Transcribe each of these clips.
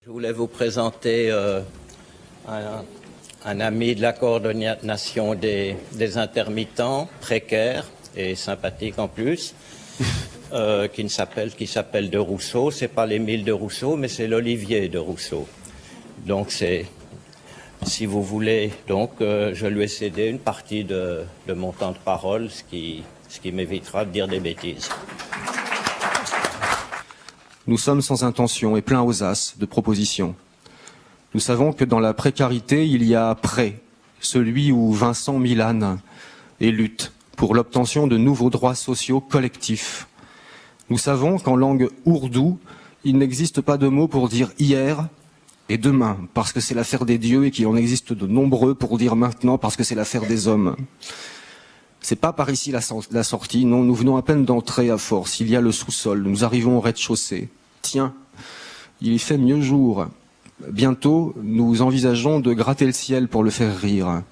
Je voulais vous présenter un ami de la coordination des intermittents, précaires et sympathique en plus, qui s'appelle de Rousseau. C'est pas l'Émile de Rousseau, mais c'est l'Olivier de Rousseau. Donc c'est, si vous voulez, donc je lui ai cédé une partie de mon temps de parole, ce qui m'évitera de dire des bêtises. Nous sommes sans intention et pleins aux as de propositions. Nous savons que dans la précarité, il y a prêt, celui où Vincent milane et lutte pour l'obtention de nouveaux droits sociaux collectifs. Nous savons qu'en langue ourdou, il n'existe pas de mot pour dire hier et demain, parce que c'est l'affaire des dieux et qu'il en existe de nombreux pour dire maintenant, parce que c'est l'affaire des hommes. C'est pas par ici la sortie, non, nous venons à peine d'entrer à force. Il y a le sous-sol, nous arrivons au rez-de-chaussée. Tiens, il y fait mieux jour. Bientôt, nous envisageons de gratter le ciel pour le faire rire.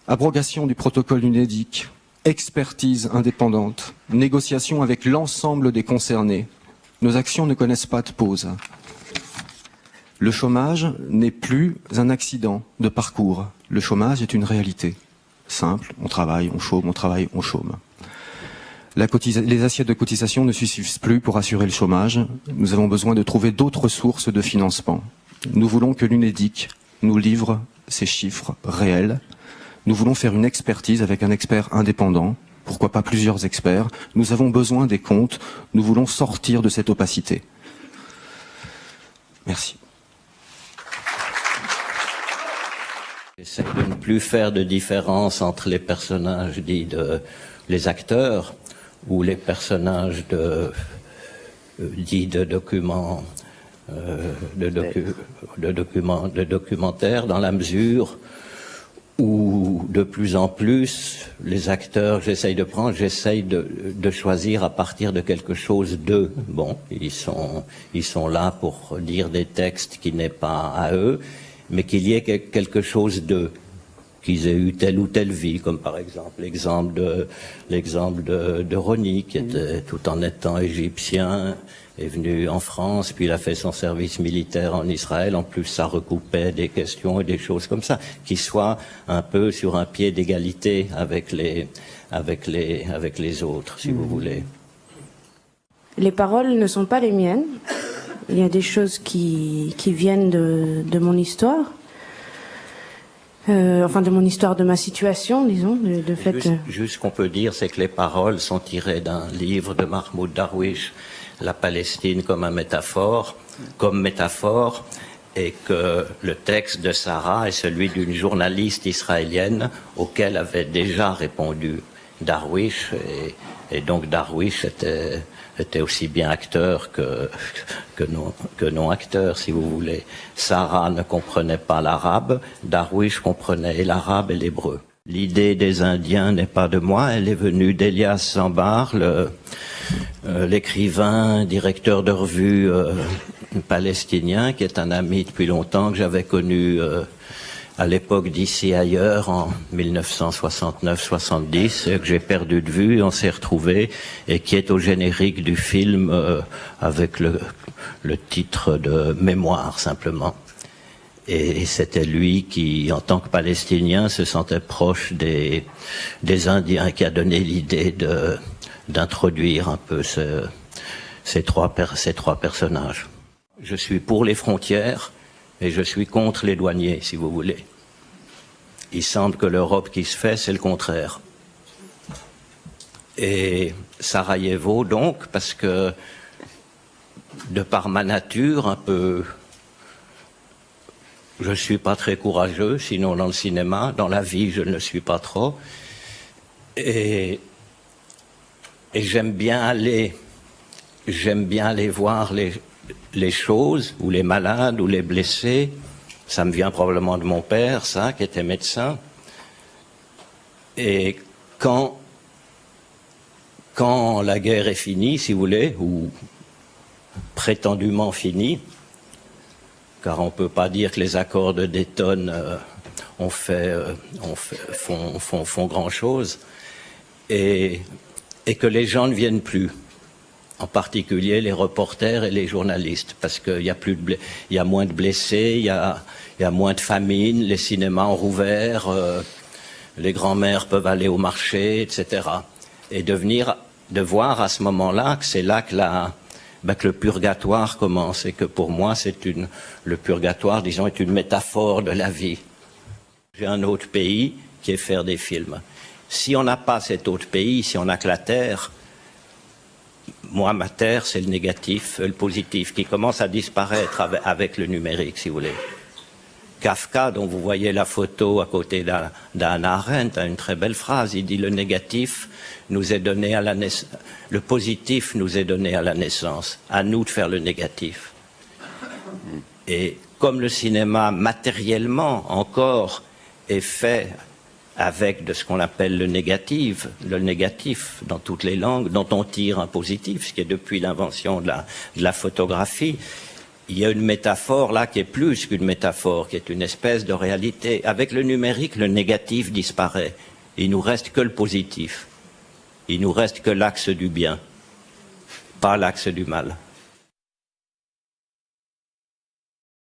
Abrogation du protocole UNEDIC, expertise indépendante, négociation avec l'ensemble des concernés. Nos actions ne connaissent pas de pause. Le chômage n'est plus un accident de parcours. Le chômage est une réalité. Simple, on travaille, on chôme, on travaille, on chôme. Les assiettes de cotisation ne suffisent plus pour assurer le chômage. Nous avons besoin de trouver d'autres sources de financement. Nous voulons que l'UNEDIC nous livre ces chiffres réels. Nous voulons faire une expertise avec un expert indépendant. Pourquoi pas plusieurs experts? Nous avons besoin des comptes. Nous voulons sortir de cette opacité. Merci. J'essaie de ne plus faire de différence entre les personnages dits les acteurs ou les personnages dits de documents, de documentaires, dans la mesure où de plus en plus les acteurs j'essaye de choisir à partir de quelque chose d'eux. Bon, ils sont là pour dire des textes qui n'est pas à eux, mais qu'il y ait quelque chose d'eux, qu'ils aient eu telle ou telle vie, comme par exemple l'exemple de Rony, qui était, tout en étant égyptien, est venu en France, puis il a fait son service militaire en Israël. En plus, ça recoupait des questions et des choses comme ça, qui soient un peu sur un pied d'égalité avec les autres, si vous voulez. Les paroles ne sont pas les miennes. Il y a des choses qui viennent de mon histoire. De mon histoire, de ma situation, disons, de fait. Juste ce qu'on peut dire, c'est que les paroles sont tirées d'un livre de Mahmoud Darwish, La Palestine comme métaphore, et que le texte de Sarah est celui d'une journaliste israélienne auquel avait déjà répondu Darwish, et donc Darwish était aussi bien acteur que non acteur, si vous voulez. Sarah ne comprenait pas l'arabe, Darwish comprenait l'arabe et l'hébreu. L'idée des Indiens n'est pas de moi, elle est venue d'Elias Sambar, l'écrivain, directeur de revue palestinien, qui est un ami depuis longtemps, que j'avais connu à l'époque d'Ici Ailleurs, en 1969-70, que j'ai perdu de vue, on s'est retrouvés, et qui est au générique du film avec le titre de Mémoire, simplement. Et c'était lui qui, en tant que Palestinien, se sentait proche des Indiens, qui a donné l'idée d'introduire un peu ces trois personnages. Je suis pour les frontières, et je suis contre les douaniers, si vous voulez. Il semble que l'Europe qui se fait, c'est le contraire. Et Sarajevo, donc, parce que, de par ma nature, un peu, je suis pas très courageux, sinon dans le cinéma, dans la vie, je ne le suis pas trop. Et j'aime bien aller voir les choses, ou les malades, ou les blessés. Ça me vient probablement de mon père, ça, qui était médecin. Et quand la guerre est finie, si vous voulez, ou prétendument finie, car on ne peut pas dire que les accords de Dayton font grand-chose, et que les gens ne viennent plus. en particulier les reporters et les journalistes, parce qu'il y a il y a moins de blessés, il y a moins de famine, les cinémas ont rouvert, les grands-mères peuvent aller au marché, etc. Et de voir à ce moment-là que c'est là que que le purgatoire commence, et que pour moi le purgatoire, disons, est une métaphore de la vie. J'ai un autre pays qui est faire des films. Si on n'a pas cet autre pays, si on n'a que la Terre, moi, ma Terre, c'est le négatif, le positif, qui commence à disparaître avec le numérique, si vous voulez. Kafka, dont vous voyez la photo à côté d'Hannah Arendt, a une très belle phrase. Il dit: le négatif nous est donné à la naissance, le positif nous est donné à la naissance. À nous de faire le négatif. Et comme le cinéma, matériellement encore, est fait avec de ce qu'on appelle le négatif dans toutes les langues, dont on tire un positif, ce qui est depuis l'invention de la photographie. Il y a une métaphore là qui est plus qu'une métaphore, qui est une espèce de réalité. Avec le numérique, le négatif disparaît. Il nous reste que le positif. Il nous reste que l'axe du bien, pas l'axe du mal.